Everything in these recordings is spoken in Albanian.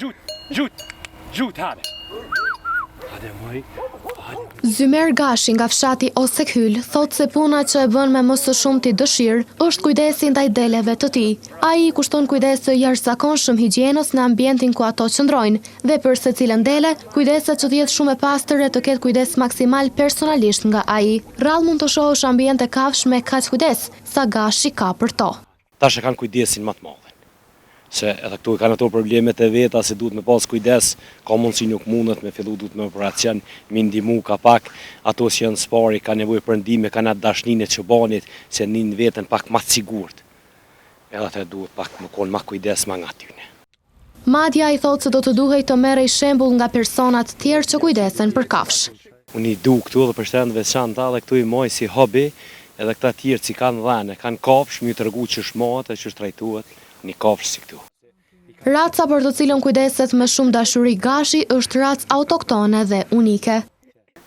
Gjut, hade. Hade moj. Zymer Gashi nga fshati Osekhyl thot se puna që e bën me më së shumti dëshirë është kujdesi ndaj deleve të tij. Ai kushton kujdes të jashtëzakonshëm higjienës në ambientin ku ato qëndrojnë dhe për secilën dele, kujdeset që të jetë shumë e pastër e të ketë kujdes maksimal personalisht nga ai. Rrallë mund të shohësh ambiente kafsh me kaq kujdes sa Gashi ka për to. Tash e kanë kujdesin më të madh. Se edhe këtu kanë ato problemet e veta se duhet me pas kujdes, ka mundësi nuk mundet me fillu duhet me operacion, me ndihmu ka pak, ato që janë spari kanë nevojë për ndihmë, kanë atë dashninë e çobanit se nin veten pak më të sigurt. Edhe atë duhet pak më kon më kujdes më nga tyne. Madja i thotë se do të duhej të merrej shembull nga personat tjerë që kujdesen për kafsh. Unë i du këtu dhe për shtend veçanta dhe këtu i moj si hobi, edhe këta tjerë që kanë dhënë, kanë kafsh, më t'rregu që shmohet e që trajtohet, një kafsh si këtu. Raca për të cilën kujdeset me shumë dashuri Gashi është racë autoktone dhe unike.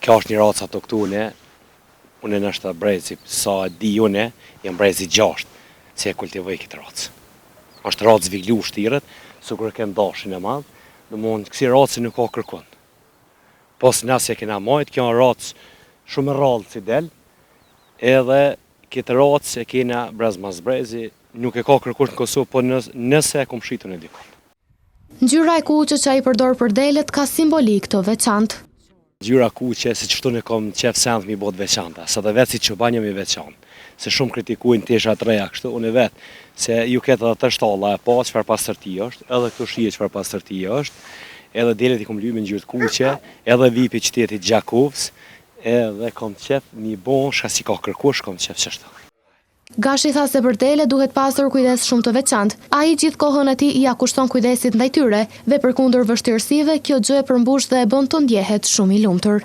Kjo është një racë autoktone, unë nështë brezi, sa di une, jam brezi 6, se e kultivoj këtë racë. Është racë viglu shtirët, su kërë kem dashin e madhë, në mund kësi racë nuk ka kërkun. Pos nëse kena majtë, kjo në racë shumë rrallë si del, edhe këtë racë e kena brez mas brezi, nuk e ka kërkush në Kosovë, po nëse e kom shitën e dikon. Ngjyra e kuqe që ai përdor për delet ka simbolik të veçantë. Ngjyra kuqe, si qështu në kom qef sendh mi bot veçanta, sa dhe vetë si që banjë mi veçantë. Se shumë kritikujnë tesha të reja kështu, unë vetë, se ju ketë edhe të shtalla e pa, çfarë pastërti është, edhe këtu shije çfarë pastërti është, edhe delet i kom lyme në ngjyrë kuqe, edhe vipi qytetit Gjakovës, edhe kom qef mi bon, shka si ka kërkush, kom qef qështu. Gashi tha se për dele duhet pasur kujdes shumë të veçantë. Ai gjithë kohën e tij ja kushton kujdesit ndaj tyre dhe përkundër vështirësive, kjo gjë e përmbush dhe e bën të ndjehet shumë i lumtur.